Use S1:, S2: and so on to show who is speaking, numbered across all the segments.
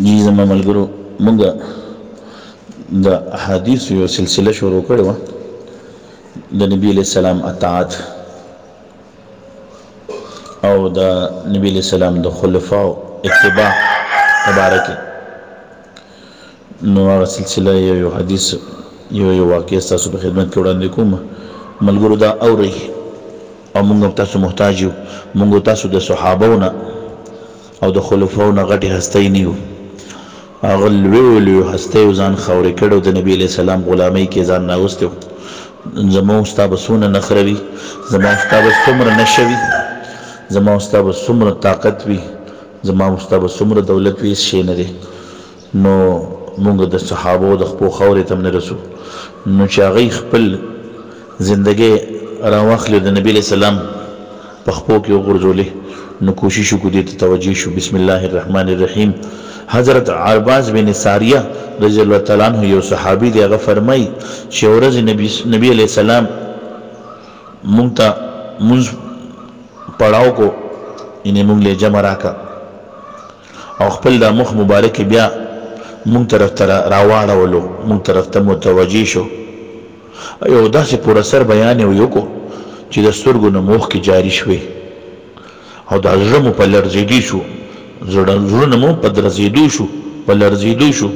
S1: جی زما ملګرو موږ د احادیث یو سلسله شروع کړې وه د نبی علیہ السلام اطاعت او د نبی علیہ السلام د خلفاء اتباع مبارک نو هغه سلسله یو حدیث یو واقعه تاسو په خدمت کې وړاندې کوم ملګرو دا اوري او موږ تاسو محتاج یو موږ تاسو د صحابهونو او د خلفاؤنو غټي هستۍ نیو هغه لوی هستۍ ځان خورې کړو د نبی علیہ السلام غلامۍ کې ځان ناغوستو زما استاد سونه نخروي زما استاد څومره نشوي زما استاد څومره طاقت وي زما استاد څومره دولت وي شي نه دي نو موږ د صحابو د خپل خورې تم نه رسو نو چې هغه خپل زندګي راوخلو د نبی علیہ السلام په خپل کې وګرځولې نو کوشش وکړو دې ته توجه شو بسم الله الرحمن الرحیم حضرت عرباز بن ساریہ رضی الله تعالی عنہ یو صحابي دی هغه فرمای چې ورځ نبی علیہ السلام مونږ ته مونږ پړاو کو یعنی مونږ له جمع راکا او خپل د مخ مبارک بیا مونږ طرف ته راواړولو مونږ طرف ته متوجه شو یو داسې پوره سر بیان یو کو چې د سترګو نه مخ کې جاری شوی او د زړه مو په لړزېدي شو زړه مو په درزېدو شو په لړزېدو شو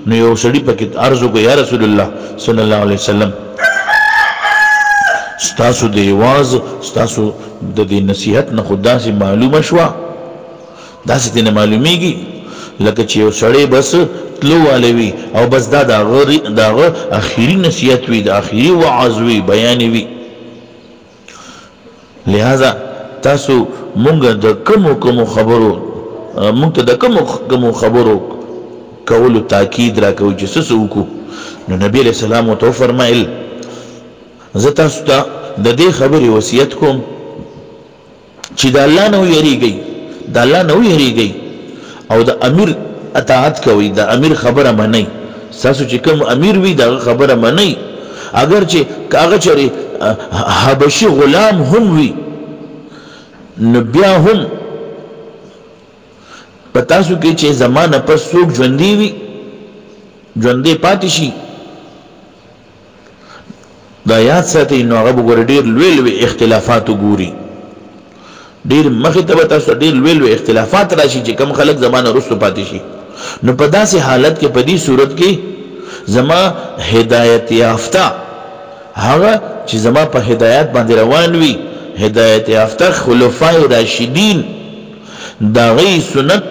S1: نو یو سړي پکې عرض وکړ یا رسول الله صلی الله علیه وسلم ستاسو د یواز ستاسو د دې نصیحت نه خدا سي معلومه شوه داسې ته معلومیږي لکه چې یو سړی بس تلو والوي او بس دا دغه اخیری نصیحت وي د اخیری وعظ وي بیان وي لہذا تاسو مونږ د کوم خبرو مونږ ته د کوم خبرو کولو تاکید راکوي چې څه وکړو نو نبی علیہ السلام تو فرمایل زه تاسو ته د دې خبرې وصیت کوم چې د الله نه یریږئ او د امیر اطاعت کوي د امیر خبره منئ تاسو چې کوم امیر وي دغه خبره منئ اگر چې هغه چېرې حبشي غلام هم وي نو بیا هم په تاسو کې چې زمانه پس څوک ژوندی وي ژوندی پاتې شي دا یاد ساتئ نو هغه به ګوره ډېر لوی اختلافات وګوري ډېر مخې ته به تاسو ډېر لوی اختلافات راشي چې کوم خلک زمانه وروسته پاتې شي نو په داسې حالت کې په دې صورت کې زما هدایت یافته هغه چې زما په هدایت باندې روان وي هدایت یافته خلفای راشدین دا غي سنت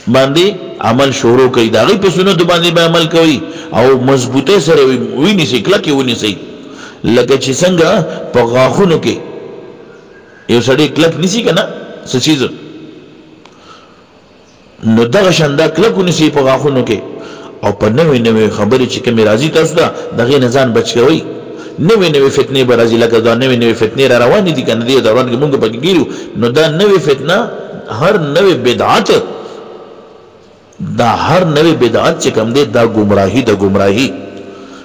S1: باندې عمل شروع کوي دا غي په سنت باندې به عمل کوي او مضبوطه سره ویني سي کلک ونی سي لکه چې څنګه په غاخونو کې یو سړی کلک نسی کنه څه چیز نو دغه شاندا کلک ونی سي په غاخونو کې او په نوې خبرې چې کوم راځي تاسو دا دغه نه ځان بچ کوي نوې فتنې به راځي لکه دا نوې فتنې را روانې دي کنه دې دوران کې مونږ پکې ګیرو نو دا نوې فتنه هر نوې بدعت چې کوم دی دا گمراهي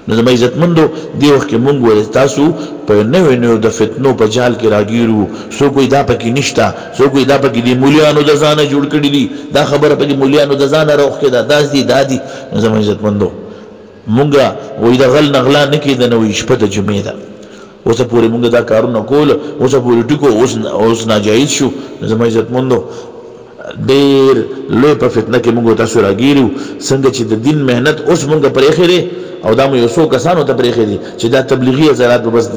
S1: نو زما عزتمندو دی وخت کې مونږ ول تاسو په نوې د فتنو په جال کې راګیرو سو کوئی دا پکې نشتا سو کوئی دا پکې دی مولیانو د ځانه جوړ کړی دي دا خبره پکې مولیانو د ځانه راوخ کې دا داس دي دادي نو زما عزتمندو مونږه وې د غل نغلا نه کېد نو شپه د جمعې ده اوس پورې مونږ دا کارونه کول اوس پورې ټکو اوس ناجایز شو زما عزتمندو ډېر لوی په فتنه کې مونږ تاسو راګیرو څنګه چې د دین مهنت اوس مونږ پرې خېره او دا مو یو څو کسانو ته پرې خېدي چې دا تبلیغي حضرات بس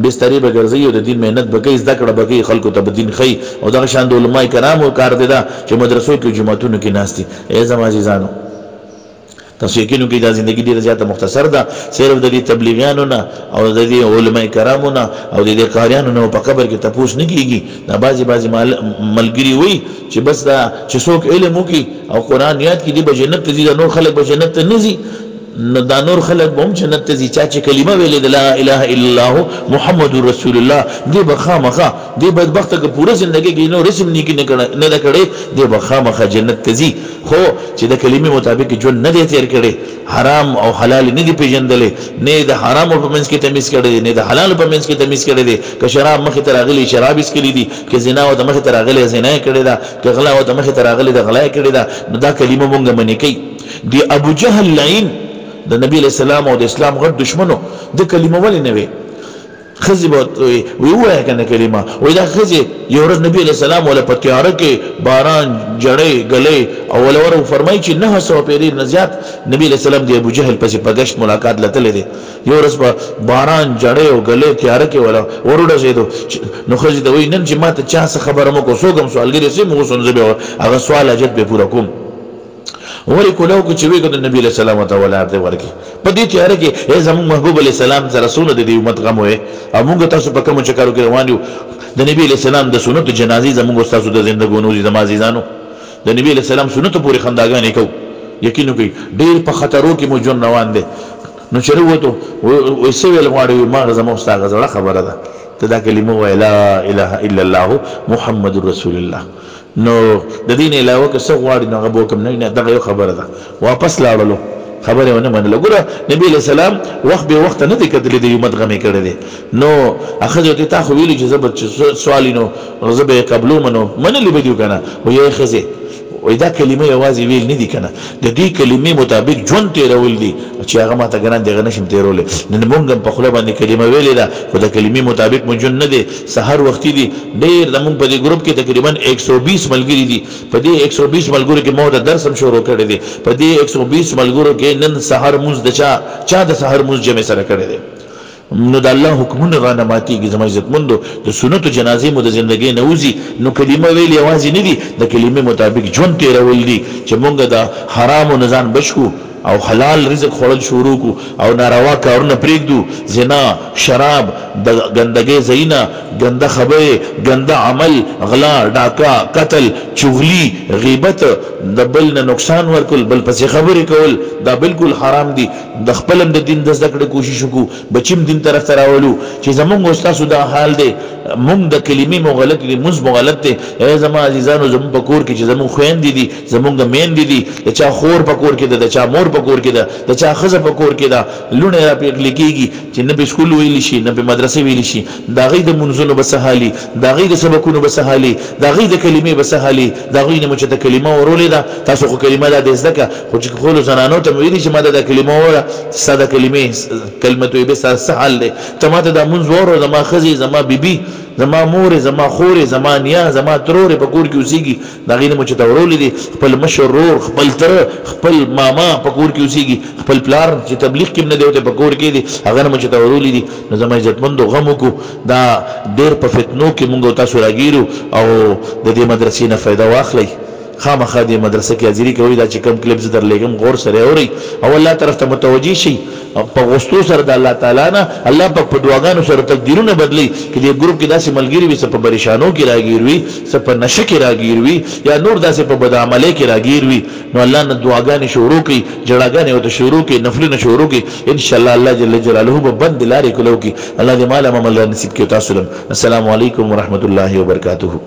S1: بسترې به ګرځي او د دین مهنت به کوي زده کړه به کوي خلکو ته به دین خي او دغه شان د علماء کرامو کار دی دا چې مدرسو کې جمعتونو کې ناستي ای زما عزیزانو تاسو یقینو کې دا ژوندۍ ډیره زیاته مختصر ده صرف د دې تبلیغیانو نه او د دې علماء کرامو نه او د دې قاریانو نه په قبر کې تپوس نه کیږي دا بعضی ملګری وي چې بس دا چې څوک علم وکي او قران یاد کړي به جنت ته ځي نور خلک به جنت ته نه ځي نو دا نور خلق به هم جنت ته ځي چا چې کلمه ویلې د لا اله الا الله محمد رسول الله دی به خامخا دی بدبخته که پوره زندګي کې نو رسم نیکی نه ده کړې دی به خامخا جنت ته ځي خو چې د کلمې مطابق ژوند نه دی تیر کړی حرام او حلال نه دی پیژندلې نه د حرام په منځ کې تمیز کړی نه د حلال په منځ کې تمیز کړی دی که شراب مخې ته راغلی شراب یې څښلي دي که زنا او د مخې ته راغلی زنا یې کړې ده که غلا او د مخې ته راغلی د غلا یې کړې ده نو دا کلمه مونږ منې کوي دی ابو جهل لعین د نبی علیہ السلام او د اسلام غټ دشمنو د کلمه ولې نه وي خزي به وی وایه کنه کلمه وای دا خزي یو ورځ نبی علیہ السلام ولا په تیاره کې باران جړې غلې او ولور فرمایي چې 900 پیری نه زیات نبی علیہ السلام د ابو جهل پسې پګشت ملاقات لته لیدي یو ورځ په باران جړې او غلې تیاره کې ولا ورډه زیدو نو خزي دا وی نن چې ماته چا څه خبره مو کو سوګم سوالګری سي مو سنځبه هغه سوال اجت به پورا کوم ولی کولو کو چې وی د نبی علیہ السلام تعالی ارته ورکی په دې تیاره کې ای زمون محبوب علیہ السلام سره رسول د دې امت غم وې او موږ تاسو په کوم چکرو کې روان یو د نبی علیہ السلام د سنت جنازي زموږ استادو د زندګونو د مازیزانو د نبی علیہ السلام سنت پوری خنداګانې کو یقینو کوي ډیر په خطرو کې موجود روان دي نو چیرې وته وې سویل غواړي ما زموږ استاد غزړه خبره ده ته دا کلمه وای لا اله الا الله محمد رسول الله نو د دین علاوه که څه غواړي نو هغه کوم نه دغه یو خبره ده واپس لاړلو خبره ونه منله ګوره نبی علیہ السلام وخت به وخت نه دی کتلې د امت غمې کړې دي نو اخذ ته تا خو ویلي چې زبر سوالینو زبر قبلو منلې به دیو کنه و یې خزه وای دا کلمه یوازې ویل نه دي کنه د دې کلمې مطابق ژوند تیرول دي چې هغه ماته ګران دغه نشم تیرول نن مونږ په خپل باندې کلمه ویلې ده خو د کلمې مطابق مونږ نه دي سحر وخت دي ډېر د مونږ په دې ګروپ کې تقریبا 120 ملګری دي په دې 120 ملګرو کې مو د درس هم شروع کړی دي په دې 120 ملګرو کې نن سحر موز د چا د سحر موز جمع سره کړی دي نو د الله حکمونه رانه ماتيږي زما عزتمندو د سنت جنازې مو د ژوندۍ نه وځي نو کلمه ویل یوازې نه دي د کلمې مطابق ژوند تیرول دي چې مونږ د حرام او نزان بچو او حلال رزق خوړل شروع کو او ناروا کارونه پرېږدو زنا شراب د ګندګي زینا ګنده خبره ګنده عمل غلا ډاکا قتل چغلی غیبت د بل نه نقصان ورکول بل پسې خبرې کول دا بالکل حرام دي د خپلم د دین د زده کړې کوشش وکړو بچیم دین طرف ته راولو چې زمونږ استاد دا حال دی مونږ د کلمې مو غلط دي مز مو غلط دي ای زما عزیزانو زمون په کور کې چې زمون خويندې دي زمونږ مین دي د چا خور په کور کې د چا مور په کور کې ده د چا خزه په کور کې ده لونه را پیغلی کیږي چې نه په سکول ویل شي نه په مدرسې ویل شي دا غي د منځونو بسهالي دا غي د سبقونو بسهالي دا غي د کلمې بسهالي دا غي نه مچ ته کلمه ورولې ده تاسو خو کلمه ده زده خو چې خو زنانو ته ویل شي ماده د کلمه وره ساده کلمه ته به سهال ده ته ماته د منځ ورو زما خزي زما بیبي زما مور زما خور زما نیا زما ترور په کور کې اوسېږي دا غي نه مچ ته ورولې دي خپل مشرور خپل تر خپل ماما په کور کې اوسېږي خپل پلار چې تبلیغ کې نه دی په کور کې دي هغه نه مچ ته ورولې دي نو زما عزتمندو غمو کو دا ډېر په فتنو کې مونږ تاسو راګیرو او د دې مدرسې نه فائدہ واخلئ خامخا دې مدرسې کې حاضری کوي دا چې کم کلیپس در لګم غور سره اوري او الله طرف ته متوجي شي په غوستو سره د الله تعالی نه الله په دعاګانو سره تقدیرونه بدلی کې دې ګروپ کې داسې ملګری وي په پریشانو کې راګیر وي په نشه کې راګیر وي یا نور داسې په بد عمله کې راګیر وي نو الله نه دعاګانې شروع کوي جړاګانې او ته شروع کوي نفلونه شروع کوي ان شاء الله الله جل جلاله به بند لارې کولو کې الله دې مال عمل نصیب کړي تاسو السلام علیکم ورحمت الله وبرکاته